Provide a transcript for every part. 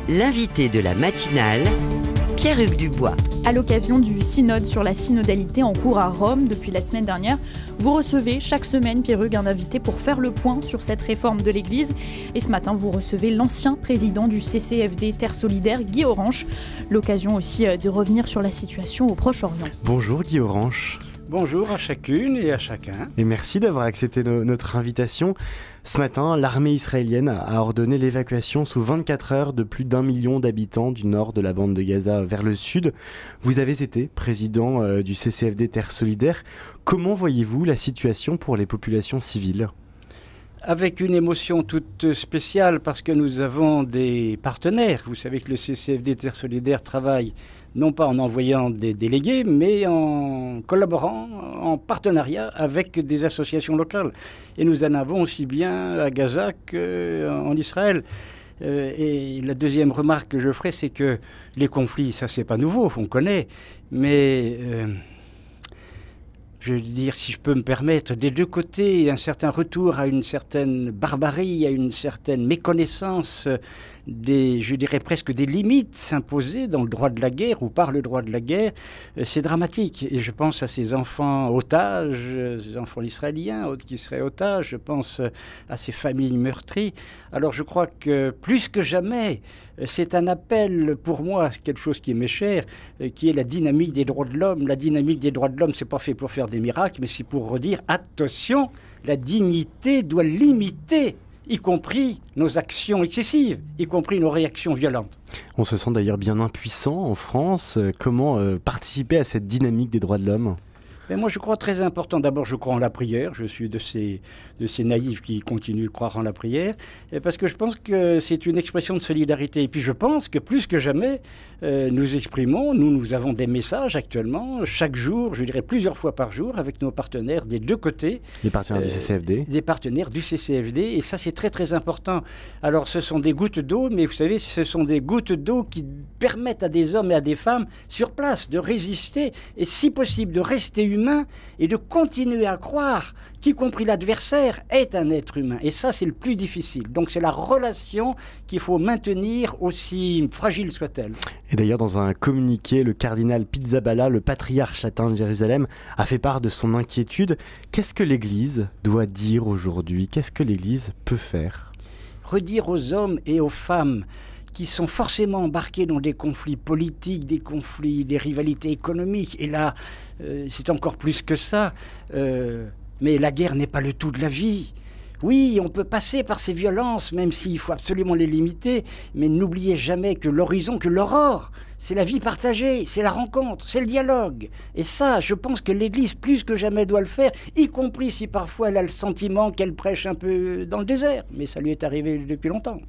L'invité de la matinale, Pierre-Hugues Dubois. À l'occasion du synode sur la synodalité en cours à Rome depuis la semaine dernière, vous recevez chaque semaine, Pierre-Hugues, un invité pour faire le point sur cette réforme de l'Église. Et ce matin, vous recevez l'ancien président du CCFD Terre Solidaire, Guy Oranche. L'occasion aussi de revenir sur la situation au Proche-Orient. Bonjour Guy Oranche. Bonjour à chacune et à chacun. Et merci d'avoir accepté notre invitation. Ce matin, l'armée israélienne a ordonné l'évacuation sous 24 heures de plus d'1 million d'habitants du nord de la bande de Gaza vers le sud. Vous avez été président du CCFD Terre Solidaire. Comment voyez-vous la situation pour les populations civiles ? Avec une émotion toute spéciale parce que nous avons des partenaires. Vous savez que le CCFD Terre Solidaire travaille non pas en envoyant des délégués, mais en collaborant, en partenariat avec des associations locales. Et nous en avons aussi bien à Gaza qu'en Israël. Et la deuxième remarque que je ferai, c'est que les conflits, ça c'est pas nouveau, on connaît, mais je veux dire, si je peux me permettre, des deux côtés, un certain retour à une certaine barbarie, à une certaine méconnaissance je dirais presque des limites s'imposer dans le droit de la guerre ou par le droit de la guerre, c'est dramatique. Et je pense à ces enfants otages, ces enfants israéliens qui seraient otages, je pense à ces familles meurtries. Alors je crois que plus que jamais, c'est un appel pour moi, quelque chose qui m'est cher, qui est la dynamique des droits de l'homme. La dynamique des droits de l'homme, c'est pas fait pour faire des miracles, mais c'est pour redire, attention, la dignité doit limiter y compris nos actions excessives, y compris nos réactions violentes. On se sent d'ailleurs bien impuissant en France. Comment participer à cette dynamique des droits de l'homme ? Mais moi, je crois très important. D'abord, je crois en la prière. Je suis de ces naïfs qui continuent de croire en la prière. Parce que je pense que c'est une expression de solidarité. Et puis, je pense que plus que jamais, nous exprimons, nous avons des messages actuellement, chaque jour, je dirais plusieurs fois par jour, avec nos partenaires des deux côtés. Les partenaires du CCFD. Des partenaires du CCFD. Et ça, c'est très, très important. Alors, ce sont des gouttes d'eau, mais vous savez, ce sont des gouttes d'eau qui permettent à des hommes et à des femmes sur place de résister et, si possible, de rester humain et de continuer à croire qu'y compris l'adversaire est un être humain. Et ça, c'est le plus difficile. Donc c'est la relation qu'il faut maintenir, aussi fragile soit-elle. Et d'ailleurs, dans un communiqué, le cardinal Pizzaballa, le patriarche latin de Jérusalem, a fait part de son inquiétude. Qu'est-ce que l'Église doit dire aujourd'hui ? Qu'est-ce que l'Église peut faire ? Redire aux hommes et aux femmes qui sont forcément embarqués dans des conflits politiques, des conflits, des rivalités économiques. Et là, c'est encore plus que ça. Mais la guerre n'est pas le tout de la vie. Oui, on peut passer par ces violences, même s'il faut absolument les limiter, mais n'oubliez jamais que l'horizon, que l'aurore, c'est la vie partagée, c'est la rencontre, c'est le dialogue. Et ça, je pense que l'Église, plus que jamais, doit le faire, y compris si parfois elle a le sentiment qu'elle prêche un peu dans le désert. Mais ça lui est arrivé depuis longtemps.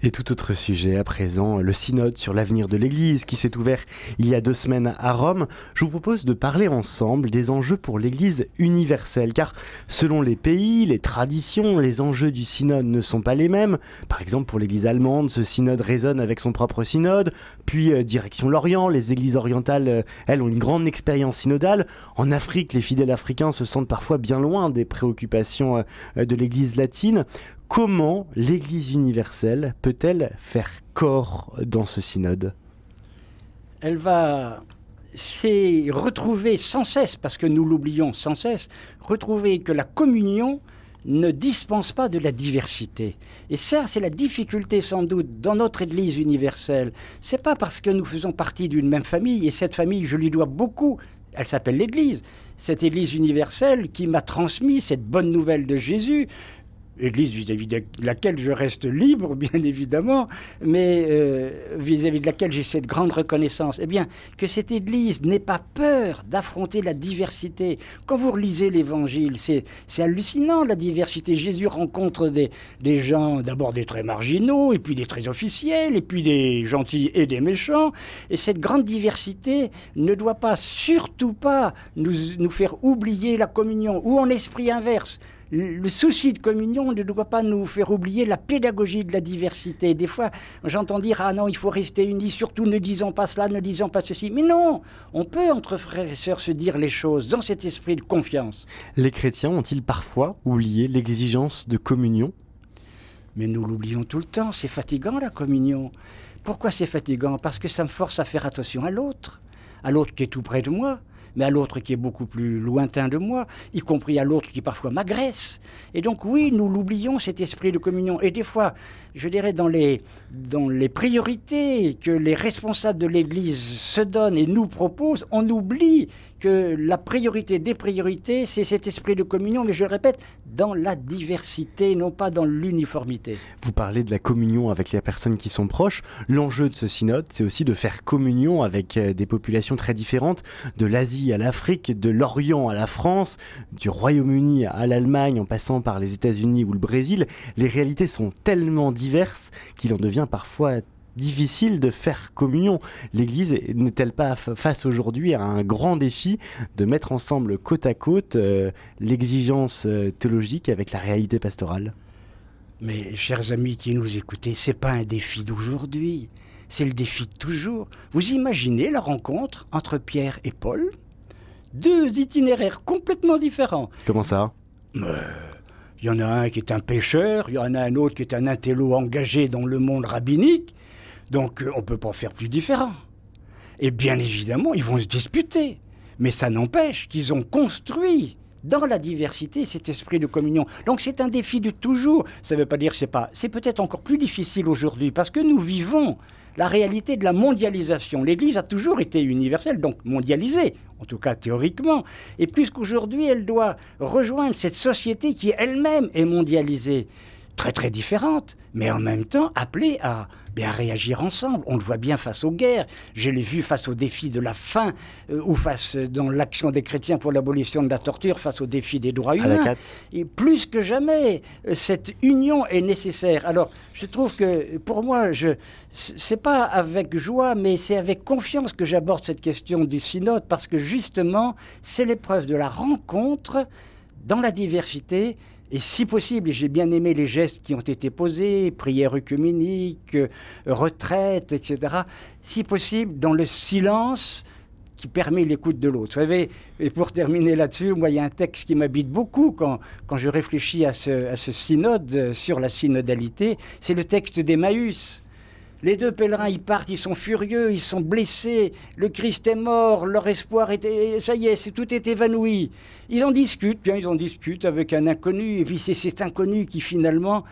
Et tout autre sujet à présent, le synode sur l'avenir de l'Église qui s'est ouvert il y a 2 semaines à Rome. Je vous propose de parler ensemble des enjeux pour l'Église universelle, car selon les pays, les traditions, les enjeux du synode ne sont pas les mêmes. Par exemple, pour l'Église allemande, ce synode résonne avec son propre synode, puis direction l'Orient, les églises orientales, elles, ont une grande expérience synodale. En Afrique, les fidèles africains se sentent parfois bien loin des préoccupations de l'Église latine. Comment l'Église universelle peut-elle faire corps dans ce synode ? Elle va retrouver sans cesse, parce que nous l'oublions sans cesse, retrouver que la communion ne dispense pas de la diversité. Et ça, c'est la difficulté sans doute dans notre Église universelle. C'est pas parce que nous faisons partie d'une même famille, et cette famille, je lui dois beaucoup, elle s'appelle l'Église, cette Église universelle qui m'a transmis cette bonne nouvelle de Jésus, Église vis-à-vis de laquelle je reste libre, bien évidemment, mais vis-à-vis de laquelle j'ai cette grande reconnaissance. Eh bien, que cette Église n'ait pas peur d'affronter la diversité. Quand vous relisez l'Évangile, c'est hallucinant, la diversité. Jésus rencontre des gens, d'abord des très marginaux, et puis des très officiels, et puis des gentils et des méchants. Et cette grande diversité ne doit pas, surtout pas, nous faire oublier la communion, ou en esprit inverse. Le souci de communion ne doit pas nous faire oublier la pédagogie de la diversité. Des fois, j'entends dire « Ah non, il faut rester unis, surtout ne disons pas cela, ne disons pas ceci ». Mais non, on peut, entre frères et sœurs, se dire les choses dans cet esprit de confiance. Les chrétiens ont-ils parfois oublié l'exigence de communion ? Mais nous l'oublions tout le temps, c'est fatigant la communion. Pourquoi c'est fatigant? Parce que ça me force à faire attention à l'autre qui est tout près de moi, mais à l'autre qui est beaucoup plus lointain de moi, y compris à l'autre qui parfois m'agresse. Et donc oui, nous l'oublions, cet esprit de communion. Et des fois, je dirais, dans les priorités que les responsables de l'Église se donnent et nous proposent, on oublie que la priorité des priorités, c'est cet esprit de communion, mais je le répète, dans la diversité, non pas dans l'uniformité. Vous parlez de la communion avec les personnes qui sont proches. L'enjeu de ce synode, c'est aussi de faire communion avec des populations très différentes, de l'Asie à l'Afrique, de l'Orient à la France, du Royaume-Uni à l'Allemagne, en passant par les États-Unis ou le Brésil. Les réalités sont tellement diverses qu'il en devient parfois difficile de faire communion. L'Église n'est-elle pas face aujourd'hui à un grand défi de mettre ensemble côte à côte l'exigence théologique avec la réalité pastorale? Mais chers amis qui nous écoutez, c'est pas un défi d'aujourd'hui, c'est le défi de toujours. Vous imaginez la rencontre entre Pierre et Paul? Deux itinéraires complètement différents. Comment ça? Il y en a un qui est un pêcheur, il y en a un autre qui est un intello engagé dans le monde rabbinique. Donc on ne peut pas faire plus différent. Et bien évidemment, ils vont se disputer. Mais ça n'empêche qu'ils ont construit dans la diversité cet esprit de communion. Donc c'est un défi de toujours. Ça ne veut pas dire que c'est peut-être encore plus difficile aujourd'hui parce que nous vivons la réalité de la mondialisation. L'Église a toujours été universelle, donc mondialisée, en tout cas théoriquement. Et puisqu'aujourd'hui, elle doit rejoindre cette société qui elle-même est mondialisée, très très différente, mais en même temps appelée à réagir ensemble. On le voit bien face aux guerres. Je l'ai vu face au défi de la faim ou face dans l'action des chrétiens pour l'abolition de la torture, face au défi des droits humains. Et plus que jamais, cette union est nécessaire. Alors, je trouve que pour moi, c'est pas avec joie, mais c'est avec confiance que j'aborde cette question du synode, parce que justement, c'est l'épreuve de la rencontre dans la diversité. Et si possible, et j'ai bien aimé les gestes qui ont été posés, prière œcuménique, retraite, etc., si possible, dans le silence qui permet l'écoute de l'autre. Vous savez, et pour terminer là-dessus, moi, il y a un texte qui m'habite beaucoup quand je réfléchis à ce synode sur la synodalité, c'est le texte d'Emmaüs. Les deux pèlerins, ils partent, ils sont furieux, ils sont blessés. Le Christ est mort, leur espoir était... Ça y est, tout est évanoui. Ils en discutent avec un inconnu. Et puis c'est cet inconnu qui finalement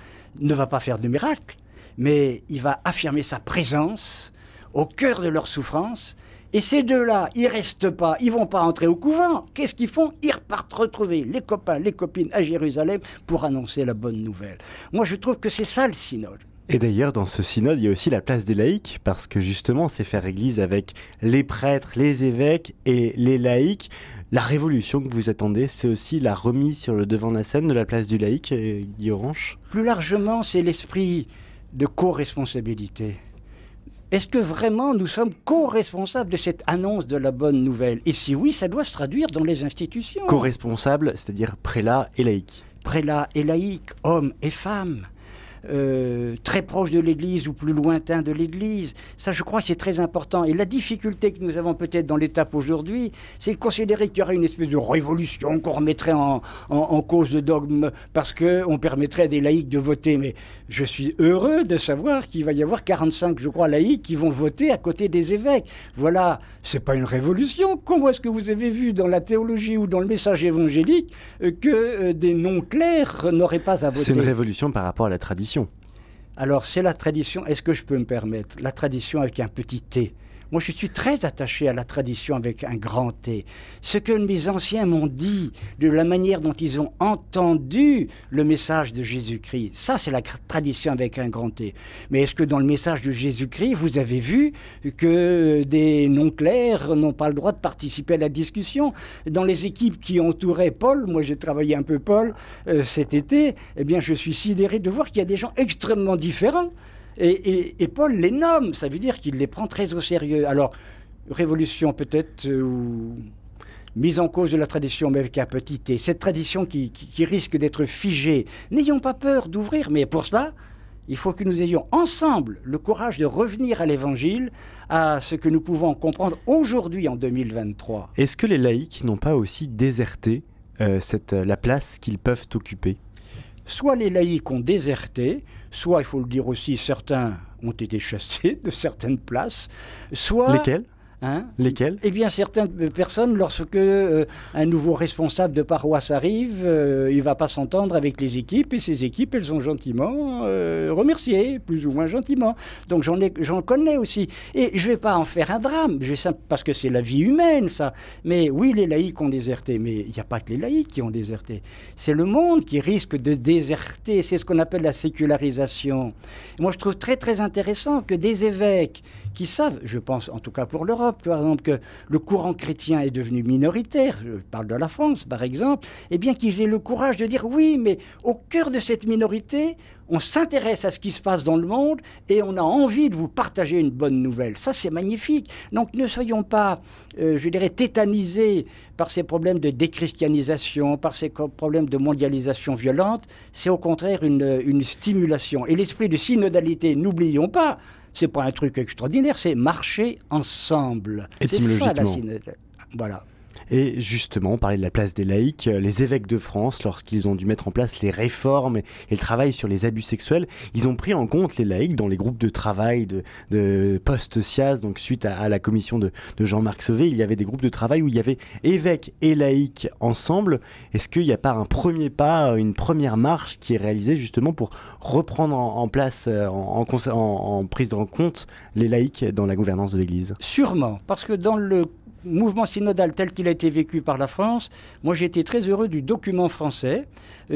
ne va pas faire de miracle, mais il va affirmer sa présence au cœur de leur souffrance. Et ces deux-là, ils restent pas, ils vont pas entrer au couvent. Qu'est-ce qu'ils font? Ils repartent retrouver les copains, les copines à Jérusalem pour annoncer la bonne nouvelle. Moi, je trouve que c'est ça le synode. Et d'ailleurs, dans ce synode, il y a aussi la place des laïcs, parce que justement, c'est faire église avec les prêtres, les évêques et les laïcs. La révolution que vous attendez, c'est aussi la remise sur le devant de la scène de la place du laïc, Guy Orange? Plus largement, c'est l'esprit de co-responsabilité. Est-ce que vraiment nous sommes co-responsables de cette annonce de la bonne nouvelle? Et si oui, ça doit se traduire dans les institutions. Co-responsable, c'est-à-dire prélat et laïc. Prélat et laïc, hommes et femmes. Très proche de l'Église ou plus lointain de l'Église. Ça, je crois que c'est très important. Et la difficulté que nous avons peut-être dans l'étape aujourd'hui, c'est de considérer qu'il y aurait une espèce de révolution qu'on remettrait en cause de dogme parce qu'on permettrait à des laïcs de voter. Mais je suis heureux de savoir qu'il va y avoir 45, je crois, laïcs qui vont voter à côté des évêques. Voilà, c'est pas une révolution. Comment est-ce que vous avez vu dans la théologie ou dans le message évangélique que des non-clercs n'auraient pas à voter? C'est une révolution par rapport à la tradition. Alors, c'est la tradition, est-ce que je peux me permettre? La tradition avec un petit T. Moi, je suis très attaché à la tradition avec un grand T. Ce que mes anciens m'ont dit, de la manière dont ils ont entendu le message de Jésus-Christ, ça, c'est la tradition avec un grand T. Mais est-ce que dans le message de Jésus-Christ, vous avez vu que des non-clercs n'ont pas le droit de participer à la discussion? Dans les équipes qui entouraient Paul, moi j'ai travaillé un peu Paul cet été, eh bien, je suis sidéré de voir qu'il y a des gens extrêmement différents. Et Paul les nomme, ça veut dire qu'il les prend très au sérieux. Alors, révolution peut-être, ou mise en cause de la tradition, mais avec un petit T. Cette tradition qui risque d'être figée. N'ayons pas peur d'ouvrir, mais pour cela, il faut que nous ayons ensemble le courage de revenir à l'Évangile, à ce que nous pouvons comprendre aujourd'hui en 2023. Est-ce que les laïcs n'ont pas aussi déserté la place qu'ils peuvent occuper? Soit les laïcs ont déserté, soit, il faut le dire aussi, certains ont été chassés de certaines places, soit... Lesquels ? Lesquels ? Eh bien, certaines personnes, lorsque un nouveau responsable de paroisse arrive, il ne va pas s'entendre avec les équipes, et ces équipes, elles sont gentiment remerciées, plus ou moins gentiment. Donc j'en connais aussi. Et je ne vais pas en faire un drame, parce que c'est la vie humaine, ça. Mais oui, les laïcs ont déserté, mais il n'y a pas que les laïcs qui ont déserté. C'est le monde qui risque de déserter, c'est ce qu'on appelle la sécularisation. Moi, je trouve très, très intéressant que des évêques qui savent, je pense en tout cas pour l'Europe, par exemple, que le courant chrétien est devenu minoritaire, je parle de la France par exemple, eh bien qu'ils aient le courage de dire oui, mais au cœur de cette minorité, on s'intéresse à ce qui se passe dans le monde et on a envie de vous partager une bonne nouvelle. Ça, c'est magnifique. Donc ne soyons pas, je dirais, tétanisés par ces problèmes de déchristianisation, par ces problèmes de mondialisation violente. C'est au contraire une stimulation. Et l'esprit de synodalité, n'oublions pas, c'est pas un truc extraordinaire, c'est marcher ensemble. C'est ça la synodalité. Voilà. Et justement, on parlait de la place des laïcs. Les évêques de France, lorsqu'ils ont dû mettre en place les réformes et le travail sur les abus sexuels, ils ont pris en compte les laïcs dans les groupes de travail de post-SIAZ. Donc suite à la commission de Jean-Marc Sauvé, il y avait des groupes de travail où il y avait évêques et laïcs ensemble. Est-ce qu'il n'y a pas un premier pas, une première marche qui est réalisée justement pour reprendre en place, en prise en compte les laïcs dans la gouvernance de l'Église ? Sûrement, parce que dans le mouvement synodal tel qu'il a été vécu par la France, moi j'ai été très heureux du document français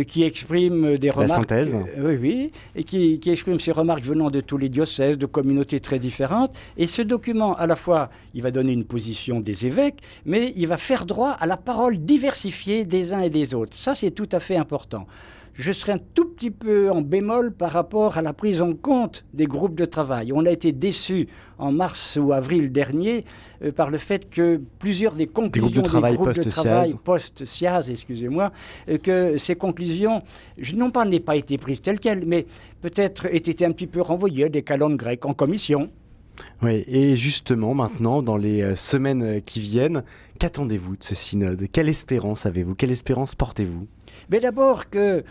qui exprime des remarques... La synthèse. Oui, et qui exprime ces remarques venant de tous les diocèses, de communautés très différentes. Et ce document, à la fois, il va donner une position des évêques, mais il va faire droit à la parole diversifiée des uns et des autres. Ça, c'est tout à fait important. Je serais un tout petit peu en bémol par rapport à la prise en compte des groupes de travail. On a été déçus en mars ou avril dernier par le fait que plusieurs des conclusions des groupes de travail post-SIAZ, excusez-moi, que ces conclusions n'ont pas été prises telles quelles, mais peut-être aient été un petit peu renvoyées à des calendes grecques en commission. Oui, et justement, maintenant, dans les semaines qui viennent, qu'attendez-vous de ce synode ? Quelle espérance avez-vous ? Quelle espérance portez-vous ? Mais d'abord que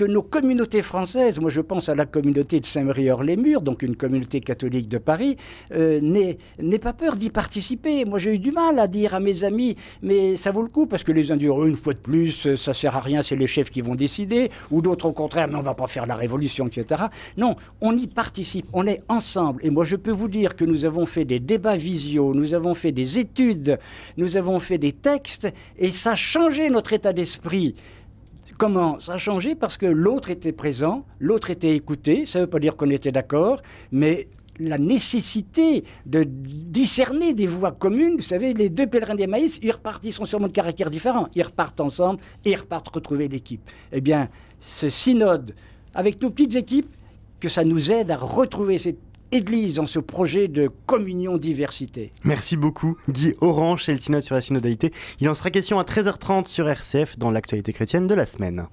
nos communautés françaises, moi je pense à la communauté de Saint-Marie-Hors-les-Murs, donc une communauté catholique de Paris, n'aient pas peur d'y participer. Moi j'ai eu du mal à dire à mes amis, mais ça vaut le coup, parce que les uns disent une fois de plus, ça sert à rien, c'est les chefs qui vont décider, ou d'autres au contraire, mais on va pas faire la révolution, etc. Non, on y participe, on est ensemble. Et moi je peux vous dire que nous avons fait des débats visio, nous avons fait des études, nous avons fait des textes, et ça a changé notre état d'esprit. Comment ? Ça a changé parce que l'autre était présent, l'autre était écouté, ça ne veut pas dire qu'on était d'accord, mais la nécessité de discerner des voies communes, vous savez, les deux pèlerins d'Emmaüs, ils sont sûrement de caractères différents, ils repartent ensemble et ils repartent retrouver l'équipe. Eh bien, ce synode, avec nos petites équipes, que ça nous aide à retrouver cette Église dans ce projet de communion diversité. Merci beaucoup Guy Orange, c'est le synode sur la synodalité. Il en sera question à 13h30 sur RCF dans l'actualité chrétienne de la semaine.